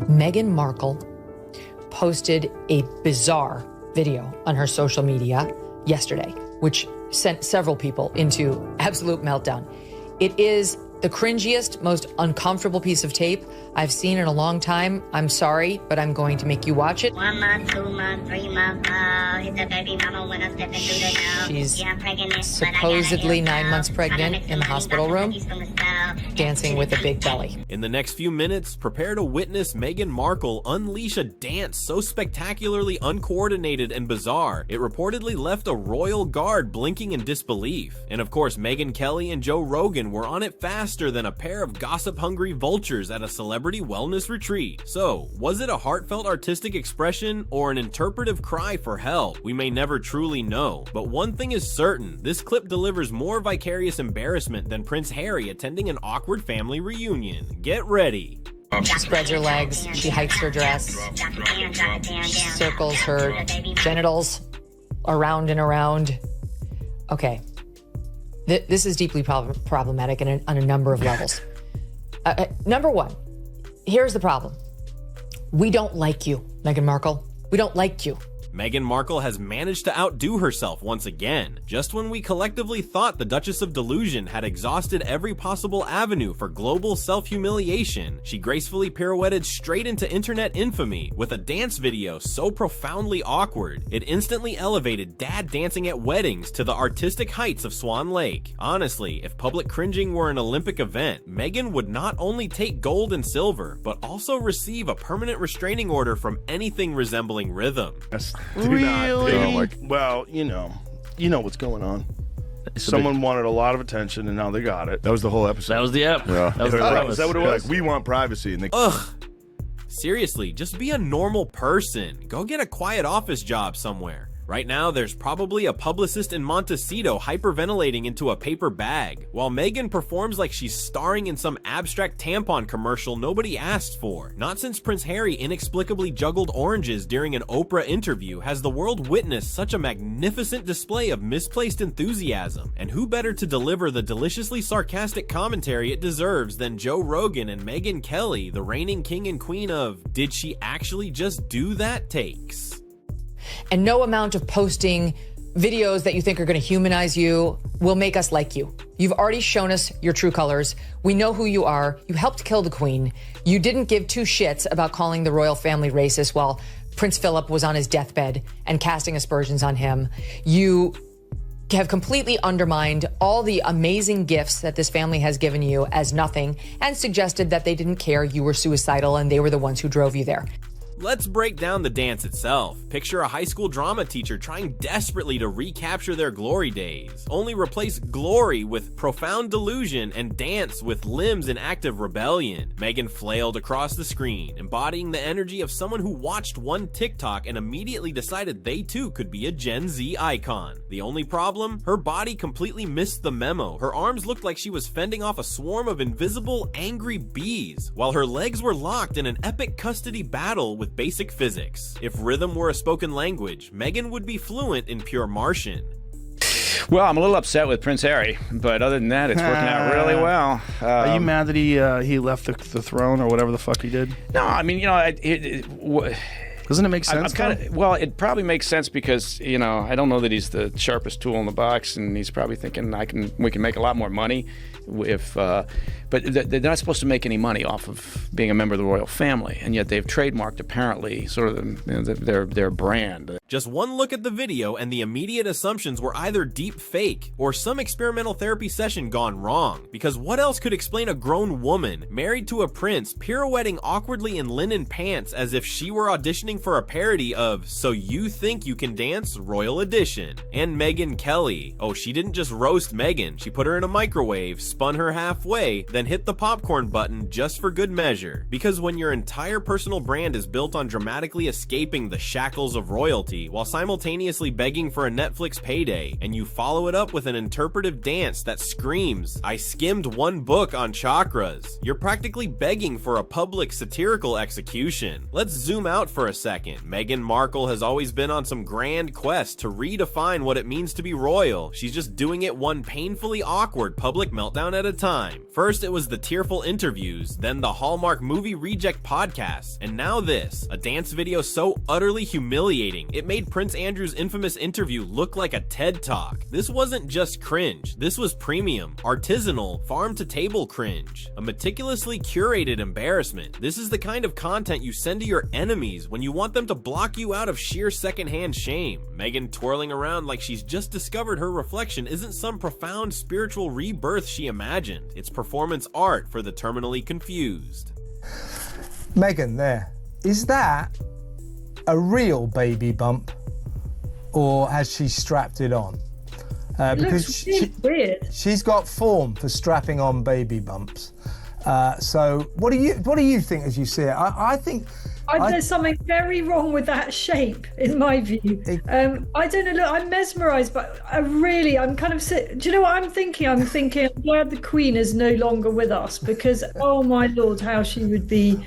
Meghan Markle posted a bizarre video on her social media yesterday, which sent several people into absolute meltdown. It is the cringiest, most uncomfortable piece of tape I've seen in a long time. I'm sorry, but I'm going to make you watch it. 1 month, 2 months, 3 months, hit the baby mama when I step into the house. She's Yeah, I'm pregnant, supposedly 9 months pregnant in the hospital room, dancing with a big belly. In the next few minutes, prepare to witness Meghan Markle unleash a dance so spectacularly uncoordinated and bizarre, it reportedly left a royal guard blinking in disbelief. And of course, Megyn Kelly and Joe Rogan were on it faster than a pair of gossip-hungry vultures at a celebrity wellness retreat. So, was it a heartfelt artistic expression or an interpretive cry for help? We may never truly know, but one thing is certain, this clip delivers more vicarious embarrassment than Prince Harry attending an awkward family reunion. Get ready. She spreads her legs, she hikes her dress, circles her genitals around and around. Okay. This is deeply problematic on a number of levels. Number one, here's the problem. We don't like you, Meghan Markle. We don't like you. Meghan Markle has managed to outdo herself once again. Just when we collectively thought the Duchess of Delusion had exhausted every possible avenue for global self-humiliation, she gracefully pirouetted straight into internet infamy with a dance video so profoundly awkward, it instantly elevated dad dancing at weddings to the artistic heights of Swan Lake. Honestly, if public cringing were an Olympic event, Meghan would not only take gold and silver, but also receive a permanent restraining order from anything resembling rhythm. Really? Well, you know what's going on. Someone wanted a lot of attention, and now they got it. That was the whole episode. That was the ep. Yeah. That was the premise. Is that what it was? Like, we want privacy. And they Ugh. Seriously, just be a normal person. Go get a quiet office job somewhere. Right now, there's probably a publicist in Montecito hyperventilating into a paper bag, while Meghan performs like she's starring in some abstract tampon commercial nobody asked for. Not since Prince Harry inexplicably juggled oranges during an Oprah interview has the world witnessed such a magnificent display of misplaced enthusiasm. And who better to deliver the deliciously sarcastic commentary it deserves than Joe Rogan and Megyn Kelly, the reigning king and queen of "Did she actually just do that?" takes. And no amount of posting videos that you think are going to humanize you will make us like you. You've already shown us your true colors. We know who you are. You helped kill the queen. You didn't give two shits about calling the royal family racist while Prince Philip was on his deathbed and casting aspersions on him. You have completely undermined all the amazing gifts that this family has given you as nothing and suggested that they didn't care, you were suicidal, and they were the ones who drove you there. Let's break down the dance itself. Picture a high school drama teacher trying desperately to recapture their glory days. Only replace glory with profound delusion and dance with limbs in active rebellion. Meghan flailed across the screen, embodying the energy of someone who watched one TikTok and immediately decided they too could be a Gen Z icon. The only problem? Her body completely missed the memo. Her arms looked like she was fending off a swarm of invisible, angry bees, while her legs were locked in an epic custody battle with basic physics. If rhythm were a spoken language, Meghan would be fluent in pure Martian. Well, I'm a little upset with Prince Harry, but other than that, it's working out really well. Are you mad that he left the throne or whatever the fuck he did? No, I mean, Doesn't it make sense? Well, it probably makes sense because, I don't know that he's the sharpest tool in the box, and he's probably thinking we can make a lot more money but they're not supposed to make any money off of being a member of the royal family, and yet they've trademarked apparently sort of their brand. Just one look at the video and the immediate assumptions were either deep fake or some experimental therapy session gone wrong, because what else could explain a grown woman married to a prince pirouetting awkwardly in linen pants as if she were auditioning for a parody of "So You Think You Can Dance? Royal Edition"? And Megyn Kelly. Oh, she didn't just roast Meghan, she put her in a microwave, spun her halfway, then hit the popcorn button just for good measure. Because when your entire personal brand is built on dramatically escaping the shackles of royalty while simultaneously begging for a Netflix payday, and you follow it up with an interpretive dance that screams, "I skimmed one book on chakras," you're practically begging for a public satirical execution. Let's zoom out for a second. Meghan Markle has always been on some grand quest to redefine what it means to be royal. She's just doing it one painfully awkward public meltdown at a time. First, it was the tearful interviews, then the Hallmark movie reject podcasts, and now this, a dance video so utterly humiliating, it made Prince Andrew's infamous interview look like a TED Talk. This wasn't just cringe, this was premium, artisanal, farm-to-table cringe. A meticulously curated embarrassment. This is the kind of content you send to your enemies when you want them to block you out of sheer secondhand shame. Meghan twirling around like she's just discovered her reflection isn't some profound spiritual rebirth she imagined. It's performance art for the terminally confused. Meghan, there. Is that a real baby bump, or has she strapped it on? Because really weird. She's got form for strapping on baby bumps. So what do you think as you see it? I think there's something very wrong with that shape, in my view. I don't know. Look, I'm mesmerised, but I'm kind of sick. Do you know what I'm thinking? I'm glad the Queen is no longer with us, because oh my Lord, how she would be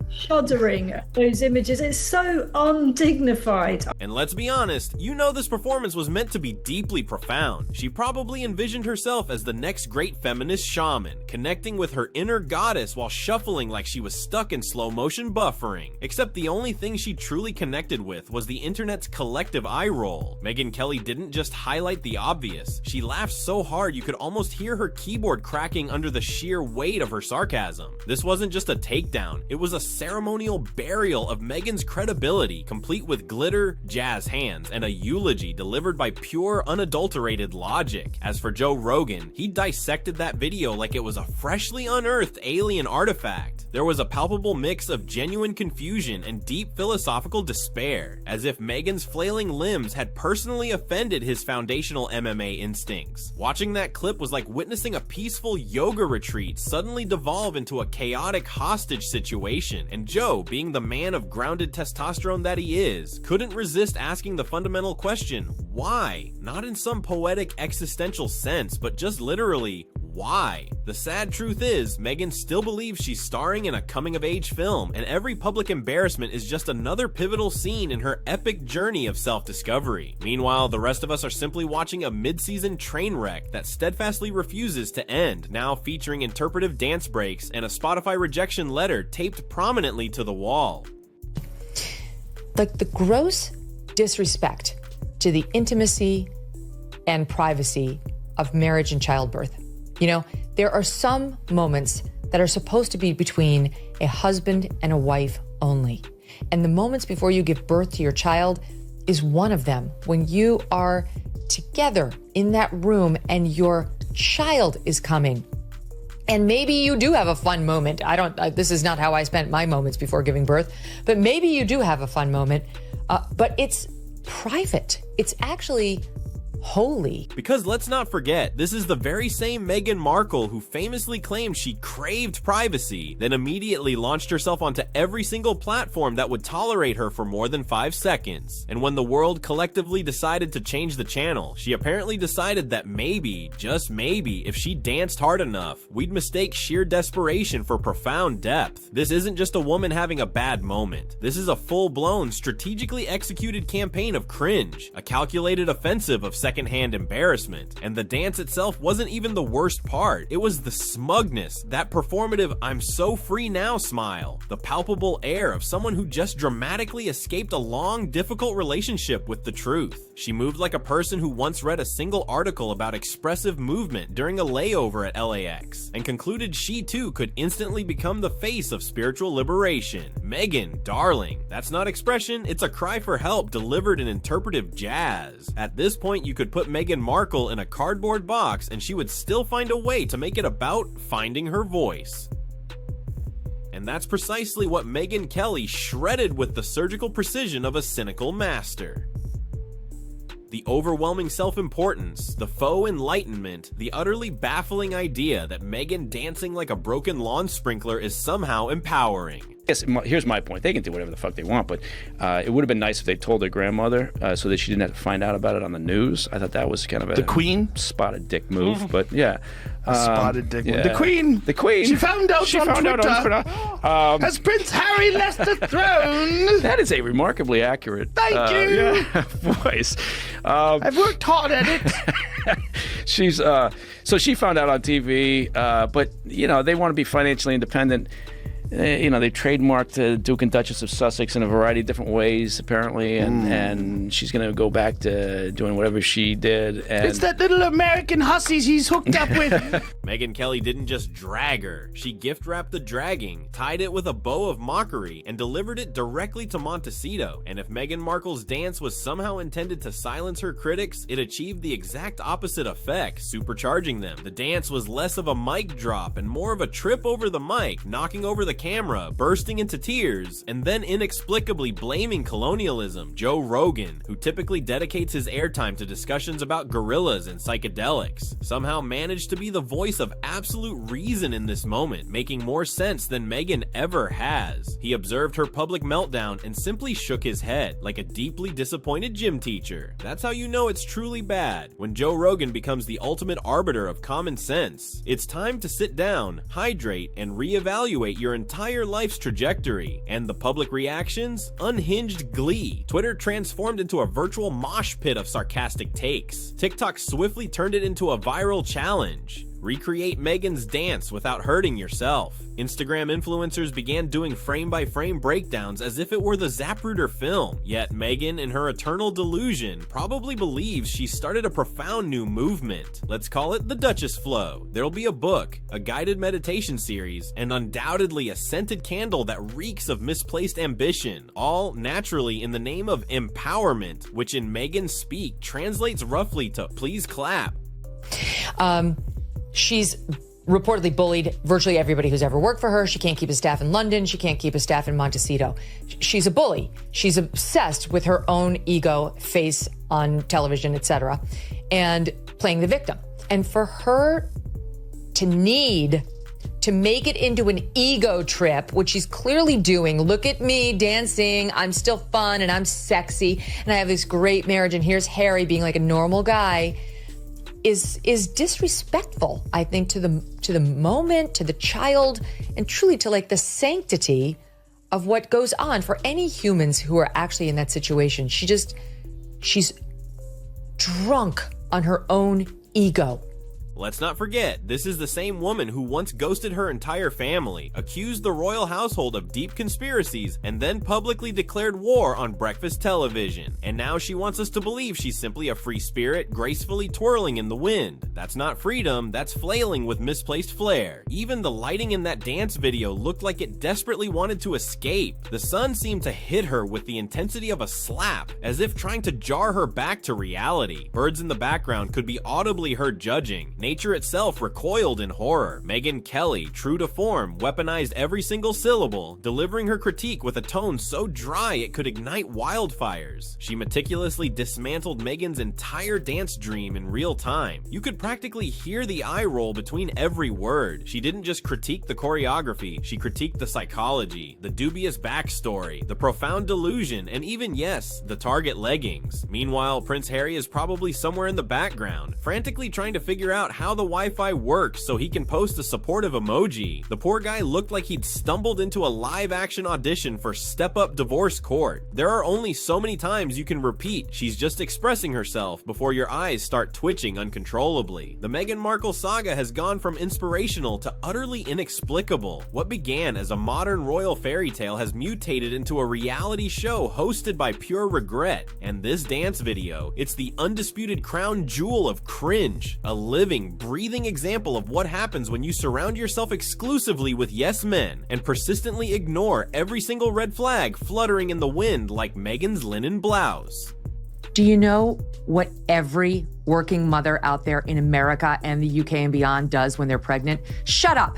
shuddering at those images. It's so undignified. And let's be honest, you know this performance was meant to be deeply profound. She probably envisioned herself as the next great feminist shaman, connecting with her inner goddess while shuffling like she was stuck in slow motion buffering. Except the only thing she truly connected with was the internet's collective eye roll. Megyn Kelly didn't just highlight the obvious. She laughed so hard you could almost hear her keyboard cracking under the sheer weight of her sarcasm. This wasn't just a takedown, it was a ceremonial burial of Meghan's credibility, complete with glitter, jazz hands, and a eulogy delivered by pure, unadulterated logic. As for Joe Rogan, he dissected that video like it was a freshly unearthed alien artifact. There was a palpable mix of genuine confusion and deep philosophical despair, as if Meghan's flailing limbs had personally offended his foundational MMA instincts. Watching that clip was like witnessing a peaceful yoga retreat suddenly devolve into a chaotic hostage situation, and Joe, being the man of grounded testosterone that he is, couldn't resist asking the fundamental question, why? Not in some poetic existential sense, but just literally, why? The sad truth is, Meghan still believes she's starring in a coming-of-age film, and every public embarrassment is just another pivotal scene in her epic journey of self-discovery. Meanwhile, the rest of us are simply watching a mid-season train wreck that steadfastly refuses to end, now featuring interpretive dance breaks and a Spotify rejection letter taped prominently to the wall. Like the gross disrespect to the intimacy and privacy of marriage and childbirth. You know, there are some moments that are supposed to be between a husband and a wife only. And the moments before you give birth to your child is one of them, when you are together in that room and your child is coming. And maybe you do have a fun moment. This is not how I spent my moments before giving birth, but maybe you do have a fun moment, but it's private. It's actually holy. Because let's not forget, this is the very same Meghan Markle who famously claimed she craved privacy, then immediately launched herself onto every single platform that would tolerate her for more than 5 seconds. And when the world collectively decided to change the channel, she apparently decided that maybe, just maybe, if she danced hard enough, we'd mistake sheer desperation for profound depth. This isn't just a woman having a bad moment. This is a full-blown, strategically executed campaign of cringe, a calculated offensive of secondhand embarrassment. And the dance itself wasn't even the worst part. It was the smugness, that performative "I'm so free now" smile, the palpable air of someone who just dramatically escaped a long, difficult relationship with the truth. She moved like a person who once read a single article about expressive movement during a layover at LAX, and concluded she too could instantly become the face of spiritual liberation. Meghan, darling, that's not expression, it's a cry for help delivered in interpretive jazz. At this point, you could put Meghan Markle in a cardboard box and she would still find a way to make it about finding her voice. And that's precisely what Megyn Kelly shredded with the surgical precision of a cynical master. The overwhelming self-importance, the faux enlightenment, the utterly baffling idea that Meghan dancing like a broken lawn sprinkler is somehow empowering. Here's my point. They can do whatever the fuck they want, but it would have been nice if they told their grandmother so that she didn't have to find out about it on the news. I thought that was kind of the Queen spotted dick move, but yeah. Spotted dick. Yeah. The Queen. She found out on Twitter. Has Prince Harry left the throne? That is a remarkably accurate voice. I've worked hard at it. She's so she found out on TV, but they want to be financially independent. They trademarked Duke and Duchess of Sussex in a variety of different ways, apparently, and she's going to go back to doing whatever she did. And it's that little American hussy she's hooked up with. Megyn Kelly didn't just drag her. She gift-wrapped the dragging, tied it with a bow of mockery, and delivered it directly to Montecito. And if Meghan Markle's dance was somehow intended to silence her critics, it achieved the exact opposite effect, supercharging them. The dance was less of a mic drop and more of a trip over the mic, knocking over the camera, bursting into tears, and then inexplicably blaming colonialism. Joe Rogan, who typically dedicates his airtime to discussions about gorillas and psychedelics, somehow managed to be the voice of absolute reason in this moment, making more sense than Megyn ever has. He observed her public meltdown and simply shook his head, like a deeply disappointed gym teacher. That's how you know it's truly bad, when Joe Rogan becomes the ultimate arbiter of common sense. It's time to sit down, hydrate, and reevaluate your entire life's trajectory. And the public reactions? Unhinged glee. Twitter transformed into a virtual mosh pit of sarcastic takes. TikTok swiftly turned it into a viral challenge. Recreate Megyn's dance without hurting yourself. Instagram influencers began doing frame-by-frame breakdowns as if it were the Zapruder film. Yet Megyn, in her eternal delusion, probably believes she started a profound new movement. Let's call it the Duchess Flow. There'll be a book, a guided meditation series, and undoubtedly a scented candle that reeks of misplaced ambition, all naturally in the name of empowerment, which in Megyn's speak translates roughly to please clap. She's reportedly bullied virtually everybody who's ever worked for her. She can't keep a staff in London. She can't keep a staff in Montecito. She's a bully. She's obsessed with her own ego, face on television, etc., and playing the victim. And for her to need to make it into an ego trip, which she's clearly doing. Look at me dancing. I'm still fun and I'm sexy and I have this great marriage. And here's Harry being like a normal guy. Is disrespectful, I think, to the moment, to the child, and truly to like the sanctity of what goes on for any humans who are actually in that situation. She's drunk on her own ego. Let's not forget, this is the same woman who once ghosted her entire family, accused the royal household of deep conspiracies, and then publicly declared war on breakfast television. And now she wants us to believe she's simply a free spirit, gracefully twirling in the wind. That's not freedom, that's flailing with misplaced flair. Even the lighting in that dance video looked like it desperately wanted to escape. The sun seemed to hit her with the intensity of a slap, as if trying to jar her back to reality. Birds in the background could be audibly heard judging. Nature itself recoiled in horror. Megyn Kelly, true to form, weaponized every single syllable, delivering her critique with a tone so dry it could ignite wildfires. She meticulously dismantled Megyn's entire dance dream in real time. You could practically hear the eye roll between every word. She didn't just critique the choreography, she critiqued the psychology, the dubious backstory, the profound delusion, and even, yes, the Target leggings. Meanwhile, Prince Harry is probably somewhere in the background, frantically trying to figure out how the Wi-Fi works so he can post a supportive emoji. The poor guy looked like he'd stumbled into a live-action audition for Step Up Divorce Court. There are only so many times you can repeat she's just expressing herself before your eyes start twitching uncontrollably. The Meghan Markle saga has gone from inspirational to utterly inexplicable. What began as a modern royal fairy tale has mutated into a reality show hosted by pure regret. And this dance video, it's the undisputed crown jewel of cringe, a living, breathing example of what happens when you surround yourself exclusively with yes men and persistently ignore every single red flag fluttering in the wind like Megyn's linen blouse. Do you know what every working mother out there in America and the UK and beyond does when they're pregnant? Shut up.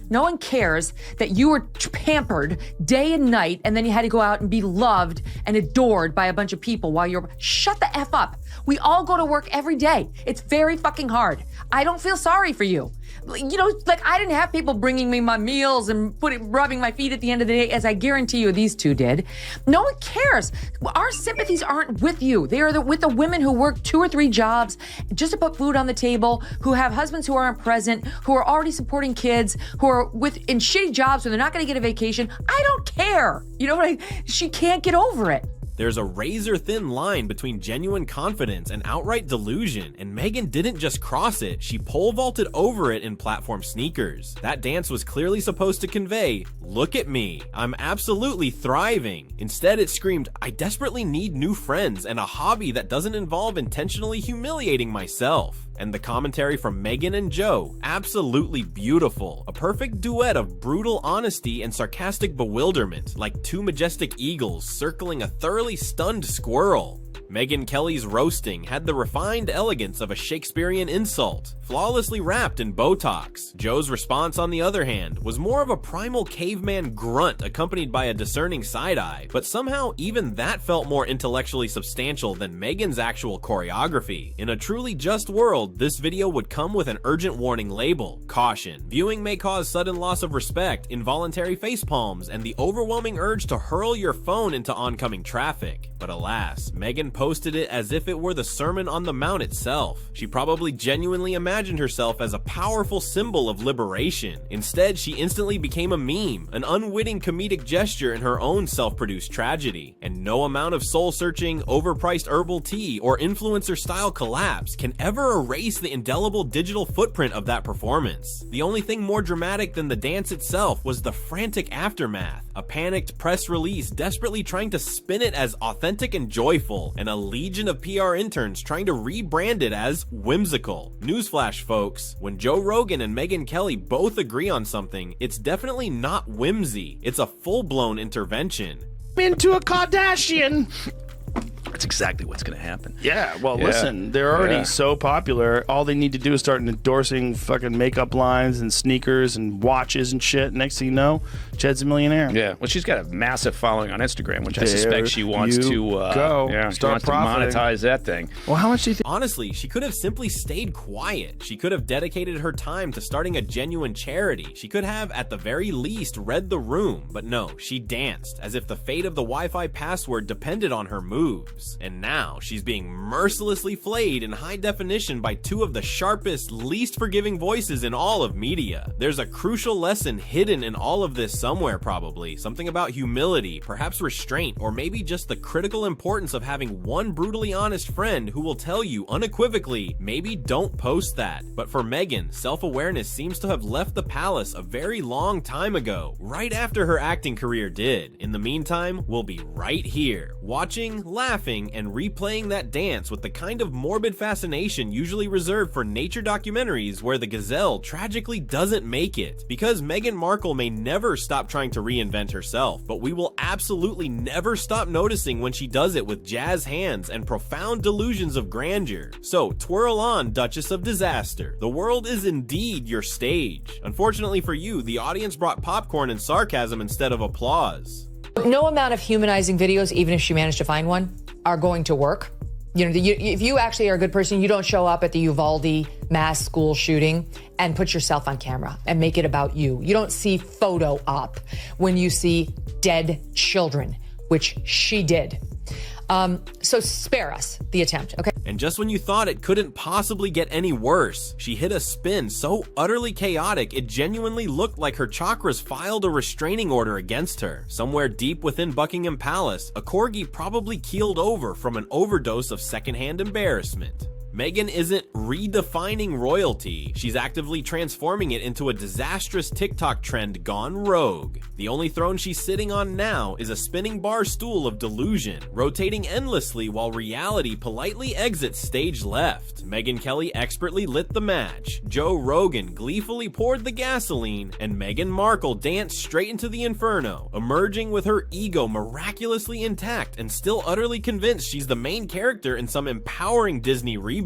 No one cares that you were pampered day and night and then you had to go out and be loved and adored by a bunch of people while you're... Shut the F up. We all go to work every day. It's very fucking hard. I don't feel sorry for you. You know, like I didn't have people bringing me my meals and rubbing my feet at the end of the day, as I guarantee you these two did. No one cares. Our sympathies aren't with you. They are with the women who work 2 or 3 jobs just to put food on the table, who have husbands who aren't present, who are already supporting kids, who are in shitty jobs where they're not going to get a vacation. I don't care. You know what? She can't get over it. There's a razor-thin line between genuine confidence and outright delusion, and Megyn didn't just cross it, she pole vaulted over it in platform sneakers. That dance was clearly supposed to convey, look at me, I'm absolutely thriving. Instead, it screamed, I desperately need new friends and a hobby that doesn't involve intentionally humiliating myself. And the commentary from Megyn and Joe, absolutely beautiful. A perfect duet of brutal honesty and sarcastic bewilderment, like 2 majestic eagles circling a thoroughly stunned squirrel. Megyn Kelly's roasting had the refined elegance of a Shakespearean insult, flawlessly wrapped in Botox. Joe's response, on the other hand, was more of a primal caveman grunt accompanied by a discerning side-eye, but somehow even that felt more intellectually substantial than Megyn's actual choreography. In a truly just world, this video would come with an urgent warning label, caution. Viewing may cause sudden loss of respect, involuntary facepalms, and the overwhelming urge to hurl your phone into oncoming traffic. But alas, Megyn posted it as if it were the Sermon on the Mount itself. She probably genuinely imagined herself as a powerful symbol of liberation. Instead, she instantly became a meme, an unwitting comedic gesture in her own self-produced tragedy. And no amount of soul-searching, overpriced herbal tea, or influencer-style collapse can ever erase the indelible digital footprint of that performance. The only thing more dramatic than the dance itself was the frantic aftermath, a panicked press release desperately trying to spin it as authentic and joyful, and a legion of PR interns trying to rebrand it as whimsical. Newsflash, folks, when Joe Rogan and Megyn Kelly both agree on something, it's definitely not whimsy, it's a full-blown intervention. Into a Kardashian. That's exactly what's going to happen. Yeah, well, listen, they're already so popular. All they need to do is start endorsing fucking makeup lines and sneakers and watches and shit. Next thing you know, Jed's a millionaire. Yeah, well, she's got a massive following on Instagram, which I suspect she wants to go. Yeah, Start she wants profiting. to monetize that thing. Well, how much do you think? Honestly, she could have simply stayed quiet. She could have dedicated her time to starting a genuine charity. She could have, at the very least, read the room. But no, she danced, as if the fate of the Wi-Fi password depended on her moves. And now, she's being mercilessly flayed in high definition by 2 of the sharpest, least forgiving voices in all of media. There's a crucial lesson hidden in all of this somewhere, probably. Something about humility, perhaps restraint, or maybe just the critical importance of having one brutally honest friend who will tell you unequivocally, maybe don't post that. But for Megyn, self-awareness seems to have left the palace a very long time ago, right after her acting career did. In the meantime, we'll be right here, watching, laughing, and replaying that dance with the kind of morbid fascination usually reserved for nature documentaries where the gazelle tragically doesn't make it. Because Meghan Markle may never stop trying to reinvent herself, but we will absolutely never stop noticing when she does it with jazz hands and profound delusions of grandeur. So twirl on, Duchess of Disaster. The world is indeed your stage. Unfortunately for you, the audience brought popcorn and sarcasm instead of applause. No amount of humanizing videos, even if she managed to find one, are going to work. You know, if you actually are a good person, you don't show up at the Uvalde mass school shooting and put yourself on camera and make it about you. You don't see photo op when you see dead children, which she did. So spare us the attempt, okay? And just when you thought it couldn't possibly get any worse, she hit a spin so utterly chaotic it genuinely looked like her chakras filed a restraining order against her. Somewhere deep within Buckingham Palace, a corgi probably keeled over from an overdose of secondhand embarrassment. Megyn isn't redefining royalty, she's actively transforming it into a disastrous TikTok trend gone rogue. The only throne she's sitting on now is a spinning bar stool of delusion, rotating endlessly while reality politely exits stage left. Megyn Kelly expertly lit the match, Joe Rogan gleefully poured the gasoline, and Meghan Markle danced straight into the inferno, emerging with her ego miraculously intact and still utterly convinced she's the main character in some empowering Disney reboot.